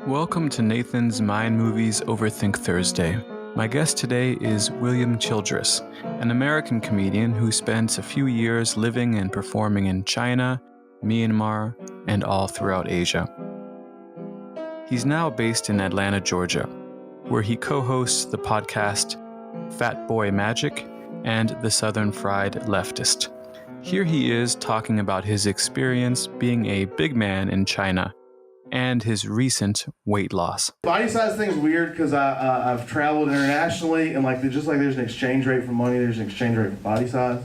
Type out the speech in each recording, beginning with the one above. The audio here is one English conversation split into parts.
Welcome to Nathan's Mind Movies Overthink Thursday. My guest today is William Childress, an American comedian who spent a few years living and performing in China, Myanmar, and all throughout Asia. He's now based in Atlanta, Georgia, where he co-hosts the podcast Fat Boy Magic and The Southern Fried Leftist. Here he is talking about his experience being a big man in China and his recent weight loss. Body size thing's weird because I've traveled internationally, and just like there's an exchange rate for money, there's an exchange rate for body size.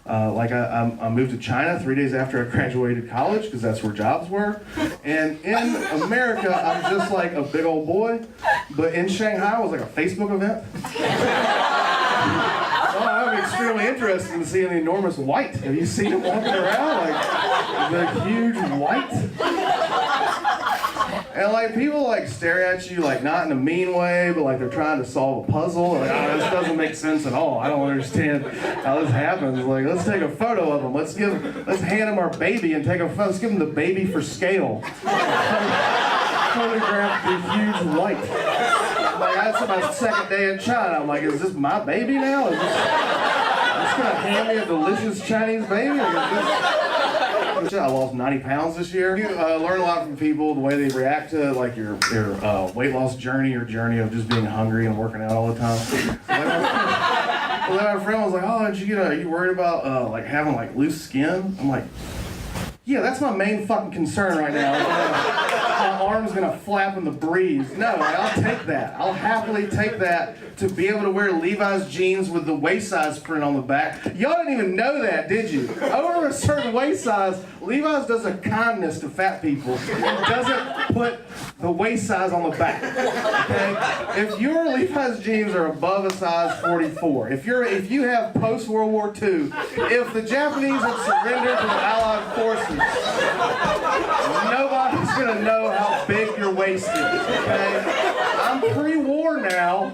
I moved to China 3 days after I graduated college because that's where jobs were. And in America, I'm just like a big old boy, but in Shanghai it was like a Facebook event. Well, I'm extremely interested in seeing the enormous white. Have you seen him walking around? Like the huge white? And people stare at you not in a mean way, but they're trying to solve a puzzle. This doesn't make sense at all. I don't understand how this happens. Let's take a photo of them. Let's hand them our baby and take a photo. Let's give them the baby for scale. Photograph the huge white. That's my second day in China. I'm like, is this my baby now? Is this gonna hand me a delicious Chinese baby? I lost 90 pounds this year. You learn a lot from people, the way they react to your weight loss journey or journey of just being hungry and working out all the time. So my friend was like, "Oh, are you worried about having loose skin?" I'm like, "Yeah, that's my main fucking concern right now. My arm's gonna flap in the breeze. No, I'll take that. I'll happily take that to be able to wear Levi's jeans with the waist size print on the back. Y'all didn't even know that, did you? Over a certain waist size, Levi's does a kindness to fat people and doesn't put the waist size on the back. Okay? If your Levi's jeans are above a size 44, if you have post World War II, if the Japanese had surrendered to the Allied forces, nobody's gonna know how big your waist is. Okay? I'm pre-war now.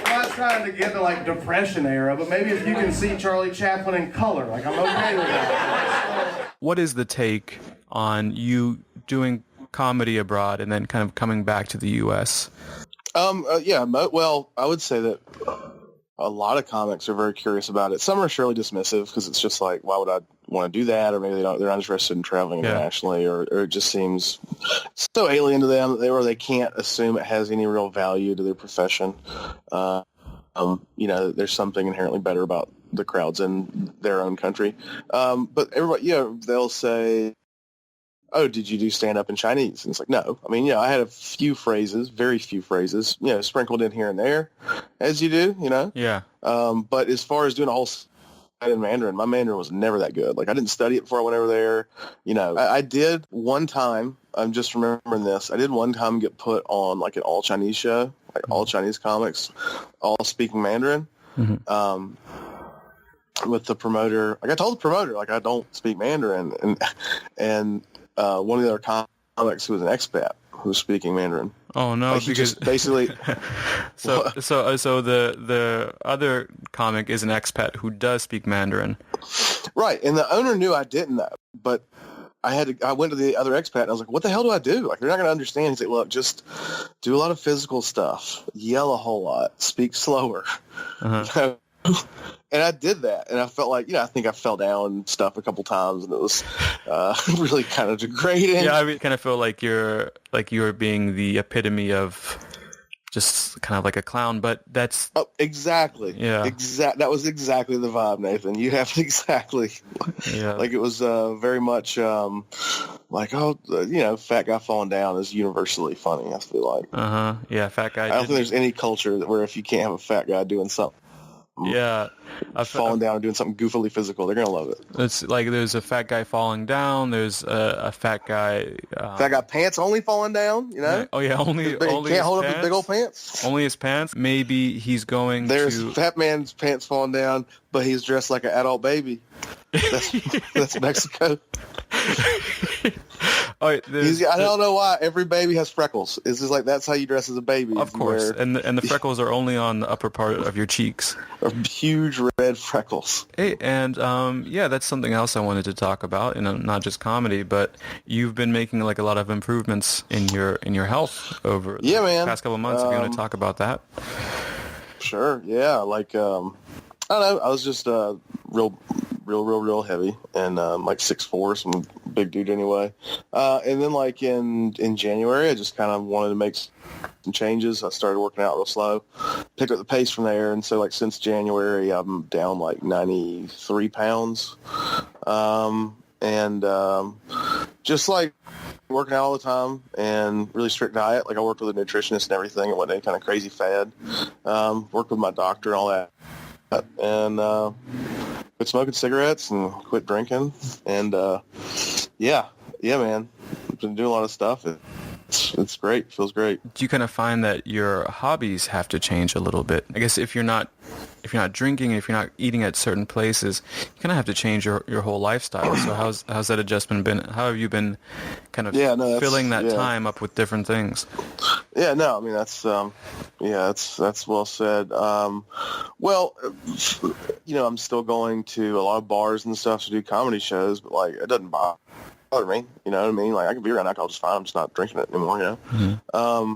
I'm not trying to get to Depression era, but maybe if you can see Charlie Chaplin in color, I'm okay with that. What is the take on you doing comedy abroad and then kind of coming back to the U.S.? Well, I would say that a lot of comics are very curious about it. Some are surely dismissive because it's just why would I want to do that? Or maybe they're not interested in traveling internationally, or it just seems so alien to them that they can't assume it has any real value to their profession. There's something inherently better about the crowds in their own country. But everybody, they'll say, "Oh, did you do stand-up in Chinese?" And it's no. I had a few phrases, very few phrases, sprinkled in here and there, as you do, Yeah. But as far as doing a whole set in Mandarin, my Mandarin was never that good. I didn't study it before I went over there. I did one time, I'm just remembering this, I did one time get put on an all-Chinese show, all Chinese comics, all speaking Mandarin. Mm-hmm. With the promoter, I told the promoter, I don't speak Mandarin, and one of the other comics who was an expat who was speaking Mandarin. Oh no! He just basically. So the other comic is an expat who does speak Mandarin. Right, and the owner knew I didn't know, but I went to the other expat and I was like, "What the hell do I do? They're not going to understand." He's like, "Look, just do a lot of physical stuff, yell a whole lot, speak slower." Uh-huh. And I did that, and I felt I think I fell down and stuff a couple times, and it was really kind of degrading. Yeah, I kind of feel like you're being the epitome of just kind of like a clown, but that's... Oh, exactly. Yeah. That was exactly the vibe, Nathan. You have it exactly. Yeah. It was very much fat guy falling down is universally funny, I feel like. Uh-huh. Yeah, fat guy. I don't think there's any culture where if you can't have a fat guy doing something, falling down and doing something goofily physical, they're gonna love it. It's there's a fat guy falling down. There's a fat guy. Fat guy pants only falling down. Oh yeah, only can't hold up his big old pants. Only his pants. Maybe he's going. There's fat man's pants falling down, but he's dressed like an adult baby. That's Mexico. Oh, I don't know why every baby has freckles. It's just like that's how you dress as a baby. Of course, and the freckles are only on the upper part of your cheeks. Huge red freckles. Hey, and that's something else I wanted to talk about, not just comedy, but you've been making like a lot of improvements in your health over the past couple of months. If you want to talk about that. Sure. Yeah. Like I don't know. I was just real heavy and like 6'4", some big dude anyway. And then like in January, I just kind of wanted to make some changes. I started working out real slow, picked up the pace from there, and so like since January, I'm down like 93 pounds, and just like working out all the time and really strict diet. Like I worked with a nutritionist and everything. It wasn't any kind of crazy fad. Worked with my doctor and all that, and quit smoking cigarettes and quit drinking. And yeah, man, I've been doing a lot of stuff. It's great. Feels great. Do you kind of find that your hobbies have to change a little bit? I guess if you're not drinking, if you're not eating at certain places, you kind of have to change your whole lifestyle. So how's that adjustment been? How have you been kind of filling that time up with different things? Yeah, no, I mean that's well said. Well, I'm still going to a lot of bars and stuff to do comedy shows, but like it doesn't bother me. You know what I mean? Like I can be around alcohol just fine. I'm just not drinking it anymore. You know. Mm-hmm.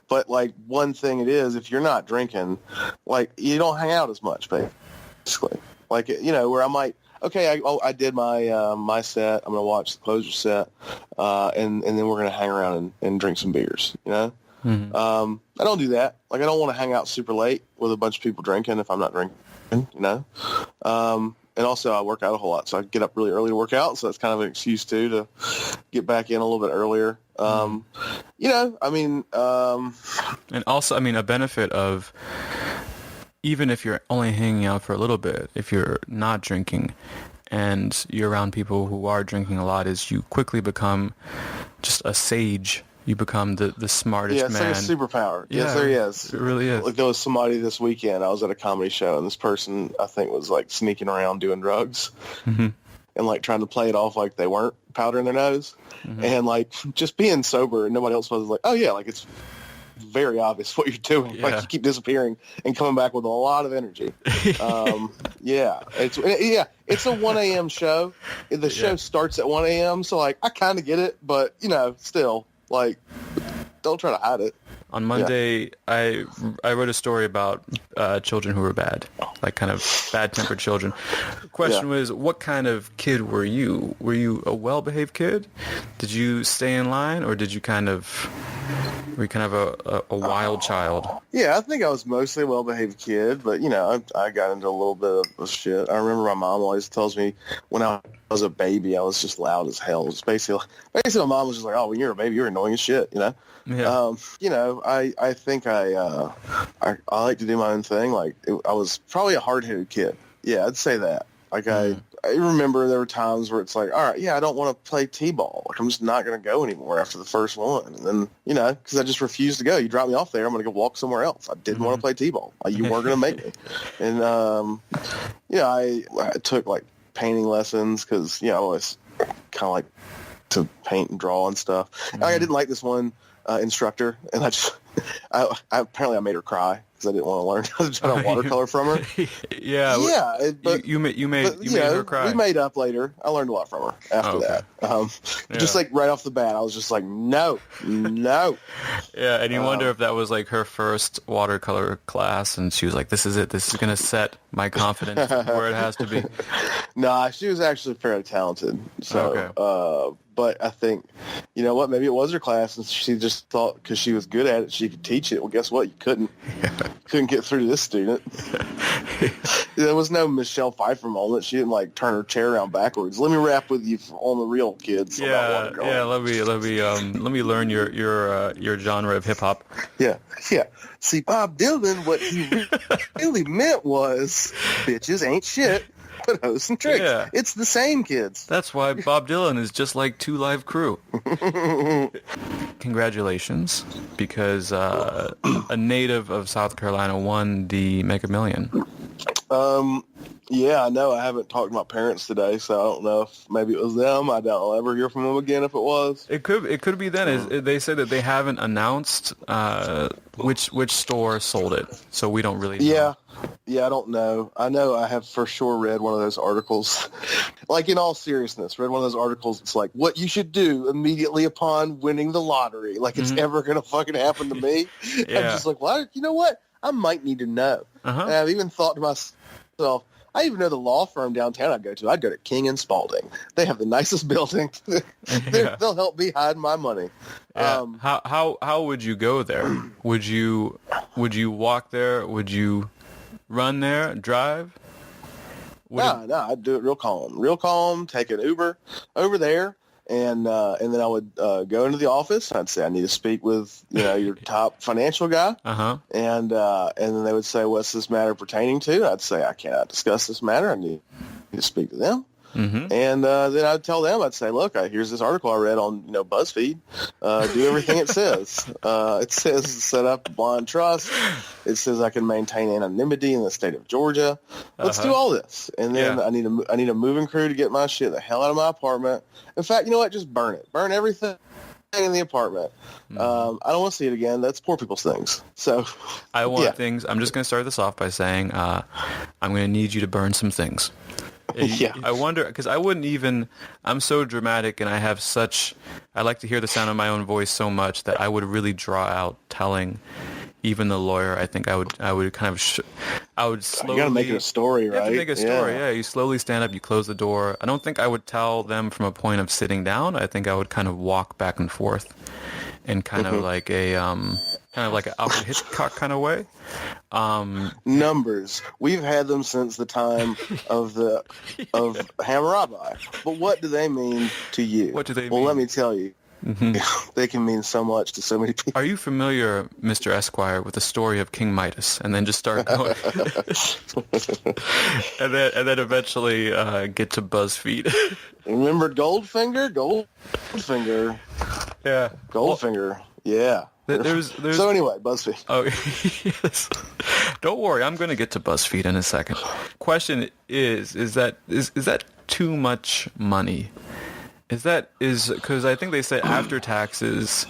But like one thing it is, if you're not drinking, like you don't hang out as much, basically. Like where I might. Okay, I did my set. I'm gonna watch the closer set, and then we're gonna hang around and drink some beers. You know. Mm-hmm. I don't do that. Like I don't want to hang out super late with a bunch of people drinking if I'm not drinking. You know. And also I work out a whole lot, so I get up really early to work out. So that's kind of an excuse too to get back in a little bit earlier. And also, I mean, a benefit of even if you're only hanging out for a little bit, if you're not drinking and you're around people who are drinking a lot, is you quickly become just a sage. You become the smartest man. Yeah, it's like a superpower. Yeah, yes, there is. It really is. Like there was somebody this weekend, I was at a comedy show, and this person, I think, was like sneaking around doing drugs and like trying to play it off like they weren't powdering their nose. Mm-hmm. And like just being sober and nobody else was like, oh yeah, like it's very obvious what you're doing. Yeah. Like you keep disappearing and coming back with a lot of energy. It's a 1 a.m. show. The show starts at 1 a.m. So like I kind of get it, but still. Like, don't try to hide it. On Monday, I wrote a story about children who were bad, like kind of bad-tempered children. The question was, what kind of kid were you? Were you a well-behaved kid? Did you stay in line, or were you kind of a wild child? Yeah, I think I was mostly a well-behaved kid, but, I got into a little bit of shit. I remember my mom always tells me when I was a baby, I was just loud as hell. It's basically my mom was just like, oh, when you're a baby, you're annoying as shit, Yeah. I think I like to do my own thing. Like I was probably a hard-headed kid. Yeah, I'd say that. Like I remember there were times where it's like, all right, I don't want to play t-ball. Like I'm just not going to go anymore after the first one. And then, because I just refused to go. You drop me off there, I'm going to go walk somewhere else. I didn't want to play t-ball. You weren't going to make me. And, I took like painting lessons because, I always kind of like to paint and draw and stuff. Mm-hmm. I didn't like this one instructor, and I apparently I made her cry because I didn't want to learn how to draw watercolor from her. But you made her cry. We made up later. I learned a lot from her after that. Just like right off the bat, I was just like, no. Yeah, and you wonder if that was like her first watercolor class, and she was like, "This is it. This is gonna set my confidence where it has to be." Nah, she was actually fairly talented. So, but I think, maybe it was her class, and she just thought because she was good at it, she could teach it. Well, guess what? You couldn't. Couldn't get through to this student. There was no Michelle Pfeiffer moment. She didn't like turn her chair around backwards. Let me rap with you on the real kids. Let me learn your genre of hip hop. Yeah. See, Bob Dylan, what he really meant was bitches ain't shit. But hoes and tricks. Yeah. It's the same, kids. That's why Bob Dylan is just like Two Live Crew. Congratulations, because a native of South Carolina won the Mega Million. Yeah, I know. I haven't talked to my parents today, so I don't know if maybe it was them. I doubt I'll ever hear from them again if it was. It could be then. They said that they haven't announced which store sold it, so we don't really know. Yeah, I don't know. I know I have for sure read one of those articles. Like, in all seriousness, read one of those articles. It's like, what you should do immediately upon winning the lottery. Like, it's ever going to fucking happen to me. Yeah. I'm just like, well, you know what? I might need to know. And I've even thought to myself, I even know the law firm downtown I'd go to. I'd go to King and Spalding. They have the nicest building. They'll help me hide my money. Yeah. How would you go there? Would you walk there? Would you run there? Drive? No, I'd do it real calm. Take an Uber over there, and then I would go into the office. I'd say I need to speak with your top financial guy. And then they would say, "What's this matter pertaining to?" I'd say, "I cannot discuss this matter. I need to speak to them." And then I'd tell them, I'd say, "Look, here's this article I read on BuzzFeed. Do everything it says. It says set up a blind trust. It says I can maintain anonymity in the state of Georgia. Let's do all this. And then I need a moving crew to get my shit the hell out of my apartment. In fact, you know what? Just burn it. Burn everything in the apartment. I don't want to see it again. That's poor people's things. So I want things. I'm just going to start this off by saying I'm going to need you to burn some things. I wonder, because I'm so dramatic, and I like to hear the sound of my own voice so much that I would really draw out telling even the lawyer. I think I would kind of, I would slowly. You got to make it a story, right? You have to make a story, yeah. You slowly stand up, you close the door. I don't think I would tell them from a point of sitting down. I think I would kind of walk back and forth in kind of like a, Alfred Hitchcock kind of way. Numbers. We've had them since the time of Hammurabi. But what do they mean to you? What do they mean? Well, let me tell you. They can mean so much to so many people. Are you familiar, Mr. Esquire, with the story of King Midas? And then just start going. and then eventually get to BuzzFeed. Remember Goldfinger? Goldfinger. Yeah. Goldfinger. Yeah. There's So anyway, BuzzFeed. Oh, yes. Don't worry, I'm going to get to BuzzFeed in a second. Question is that too much money? Because I think they say after taxes,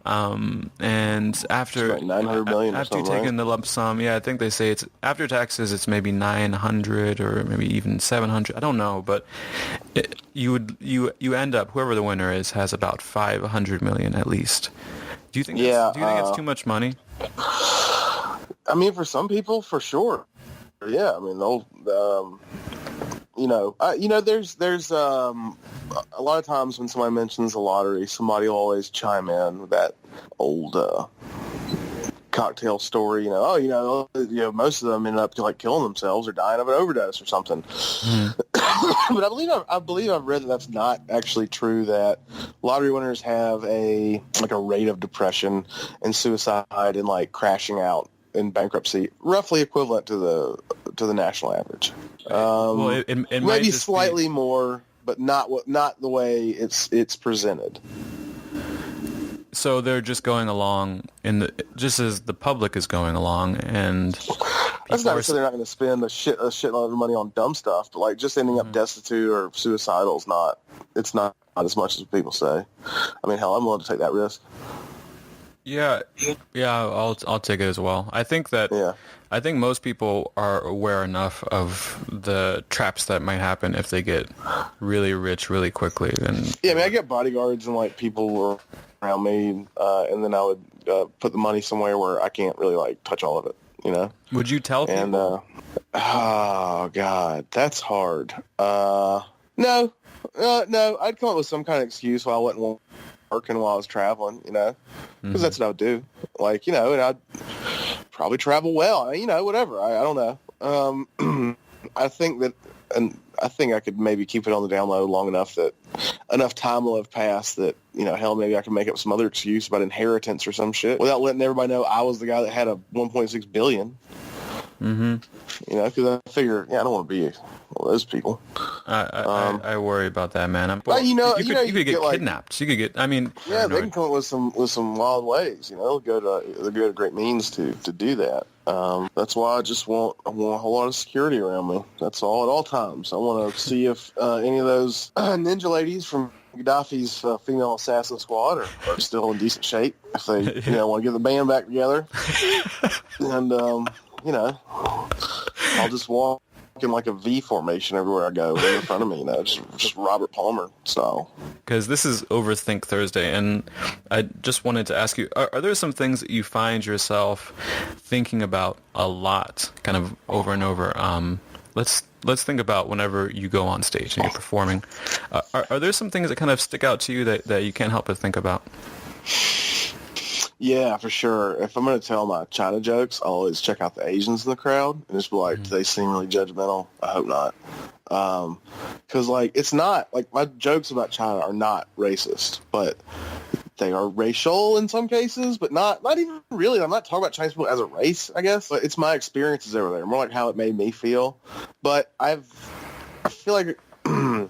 and after like 900 million after or you take in right? the lump sum, I think they say it's after taxes. It's maybe 900 or maybe even 700. I don't know, but you end up, whoever the winner is has about 500 million at least. Do you think? Do you think it's too much money? I mean, for some people, for sure. Yeah, I mean, they'll. There's a lot of times when somebody mentions the lottery, somebody will always chime in with that old cocktail story. Most of them end up like killing themselves or dying of an overdose or something. But I believe I've read that that's not actually true. That lottery winners have a rate of depression and suicide and like crashing out in bankruptcy, roughly equivalent to the national average. It maybe slightly more, but not the way it's presented. So they're just going along just as the public is going along, and that's not to say they're not going to spend a shitload of money on dumb stuff, but like just ending up destitute or suicidal is not. It's not as much as people say. I mean, hell, I'm willing to take that risk. Yeah, I'll take it as well. I think most people are aware enough of the traps that might happen if they get really rich really quickly. And I mean, I get bodyguards and like people around me, and then I would put the money somewhere where I can't really like touch all of it. Would you tell people? And oh god, that's hard. No, I'd come up with some kind of excuse why I wasn't working while I was traveling, because that's what I would do. Like, and I'd probably travel well, whatever. I don't know. I think that, and I think I could maybe keep it on the down low long enough that enough time will have passed that, hell, maybe I can make up some other excuse about inheritance or some shit without letting everybody know I was the guy that had a 1.6 billion. Because I figure, I don't want to be one of those people. I worry about that, man. You could get kidnapped. You could get. I mean, they can come up with some wild ways. They'll go to great means to do that. That's why I want a whole lot of security around me. That's all at all times. I want to see if any of those ninja ladies from Gaddafi's female assassin squad are still in decent shape. If they want to get the band back together, and I'll just walk in like a V formation everywhere I go in front of me, just Robert Palmer style. Because this is Overthink Thursday, and I just wanted to ask you, are there some things that you find yourself thinking about a lot, kind of over and over? Let's think about whenever you go on stage and you're performing. Are there some things that kind of stick out to you that you can't help but think about? Yeah, for sure. If I'm going to tell my China jokes, I'll always check out the Asians in the crowd and just be like, do they seem really judgmental? I hope not. Because, it's not, my jokes about China are not racist, but they are racial in some cases, but not even really. I'm not talking about Chinese people as a race, I guess, but it's my experiences over there, more like how it made me feel. But I feel like I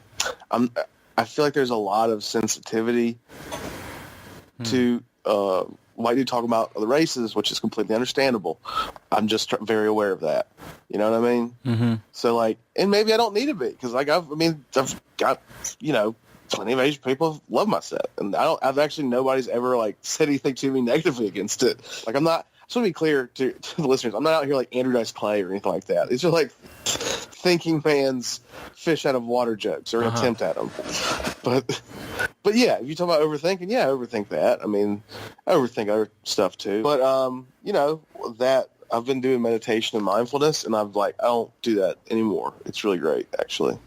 feel like there's a lot of sensitivity to why do you talk about the races, which is completely understandable. I'm just very aware of that. You know what I mean? Mm-hmm. So and maybe I don't need to be, because I've got plenty of Asian people love my set, and I've actually nobody's ever said anything to me negatively against it. I'm not. So to be clear to the listeners, I'm not out here like Andrew Dice Clay or anything like that. These are thinking man's fish out of water jokes, or an attempt at them. But yeah, if you talk about overthinking, I overthink that. I mean, I overthink other stuff too. But that I've been doing meditation and mindfulness, and I don't do that anymore. It's really great, actually.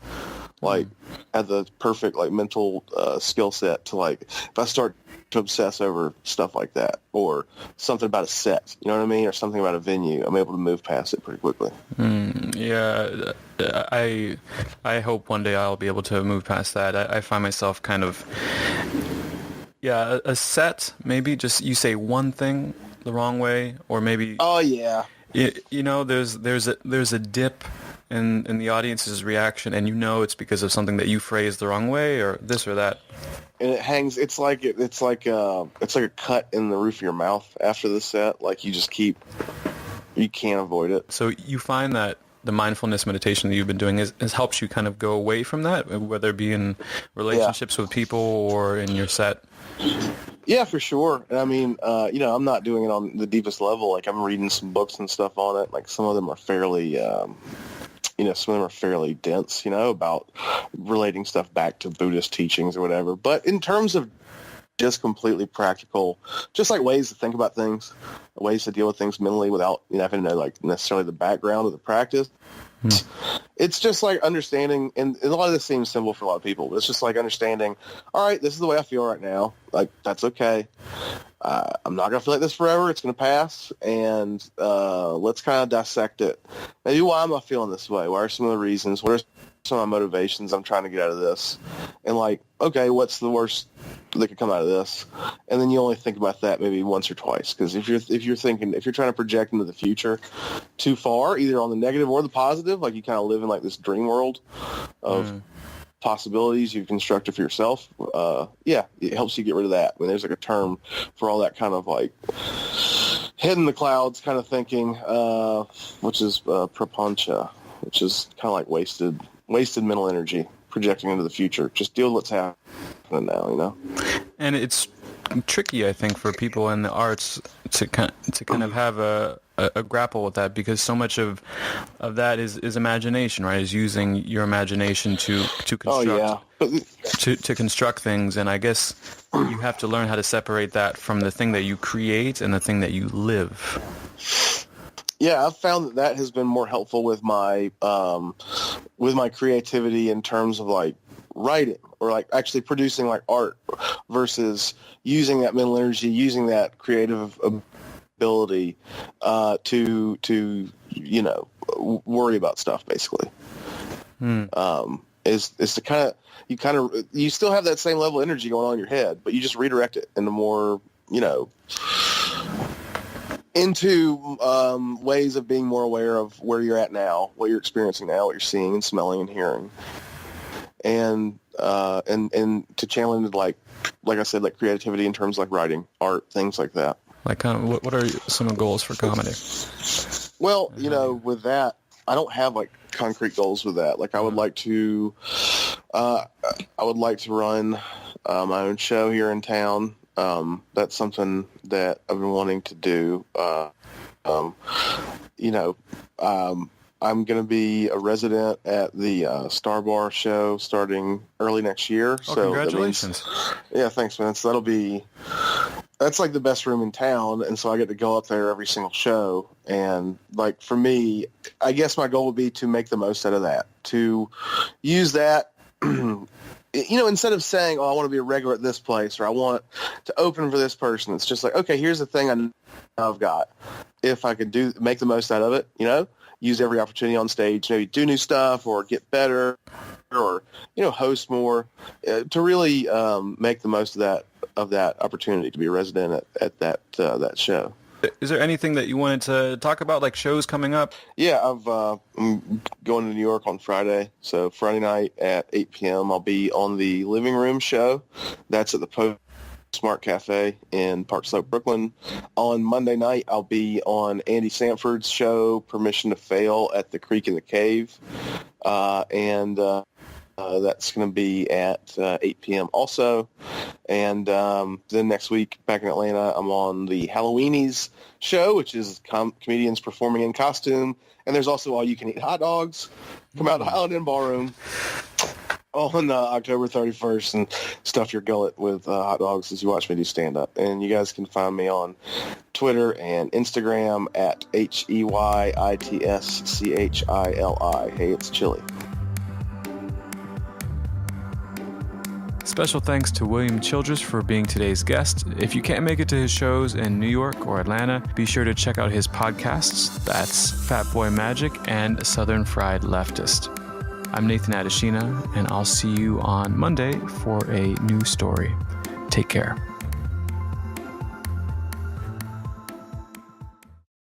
I have the perfect mental skill set to if I start to obsess over stuff like that, or something about a set, you know what I mean, or something about a venue, I'm able to move past it pretty quickly. Yeah, I hope one day I'll be able to move past that. I find myself kind of, a set, maybe just you say one thing the wrong way, or maybe there's a dip in the audience's reaction, and it's because of something that you phrased the wrong way, or this or that. And it hangs. It's like a cut in the roof of your mouth after the set. You can't avoid it. So you find that the mindfulness meditation that you've been doing has helped you kind of go away from that, whether it be in relationships with people or in your set. Yeah, for sure. And I mean, I'm not doing it on the deepest level. I'm reading some books and stuff on it. Some of them are fairly. Some of them are fairly dense, about relating stuff back to Buddhist teachings or whatever. But in terms of just completely practical, just ways to think about things, ways to deal with things mentally without having to know necessarily the background of the practice. It's just understanding, and a lot of this seems simple for a lot of people, but it's just understanding, all right, this is the way I feel right now. That's okay. I'm not going to feel like this forever. It's going to pass, and let's kind of dissect it. Maybe why am I feeling this way? What are some of the reasons? What are some of my motivations I'm trying to get out of this? And okay, what's the worst that could come out of this? And then you only think about that maybe once or twice, because if you're trying to project into the future too far, either on the negative or the positive, you kind of live in this dream world of possibilities you've constructed for yourself. It helps you get rid of that. I mean, there's a term for all that kind of head in the clouds kind of thinking, which is prapancha, which is kind of wasted mental energy projecting into the future. Just deal with what's happening now, And it's tricky, I think, for people in the arts to kind of have a grapple with that, because so much of that is imagination, right? Is using your imagination to construct to construct things, and I guess you have to learn how to separate that from the thing that you create and the thing that you live. Yeah, I've found that has been more helpful with my creativity in terms of writing, or actually producing art, versus using that mental energy, using that creative ability to worry about stuff, basically. Is to you still have that same level of energy going on in your head, but you just redirect it into more into ways of being more aware of where you're at now, what you're experiencing now, what you're seeing and smelling and hearing, and to channel into like I said, creativity in terms writing, art, things like that. What are some goals for comedy? Well, with that, I don't have like concrete goals with that. Like I would like to run my own show here in town. That's something that I've been wanting to do. I'm going to be a resident at the Star Bar show starting early next year. Oh, so congratulations. Yeah, thanks, man. So that's like the best room in town, and so I get to go up there every single show. And like for me, I guess my goal would be to make the most out of that, to use that, instead of saying, oh, I want to be a regular at this place, or I want to open for this person. It's just like, okay, here's the thing I've got. If I could make the most out of it, use every opportunity on stage, maybe do new stuff or get better or, host more, to really make the most of that opportunity to be a resident at that show. Is there anything that you wanted to talk about, like shows coming up? Yeah, I'm going to New York on Friday. So Friday night at 8 p.m. I'll be on the Living Room show. That's at the Smart Cafe in Park Slope, Brooklyn. On Monday night, I'll be on Andy Sanford's show, Permission to Fail, at the Creek in the Cave. And that's going to be at 8 p.m. also. And then next week, back in Atlanta, I'm on the Halloweenies show, which is comedians performing in costume. And there's also all-you-can-eat hot dogs. Come out to Highland Inn Ballroom on October 31st and stuff your gullet with hot dogs as you watch me do stand-up. And you guys can find me on Twitter and Instagram at HEYITSCHILI. Hey, it's Chili. Special thanks to William Childress for being today's guest. If you can't make it to his shows in New York or Atlanta, be sure to check out his podcasts. That's Fat Boy Magic and Southern Fried Leftist. I'm Nathan Adeshina, and I'll see you on Monday for a new story. Take care.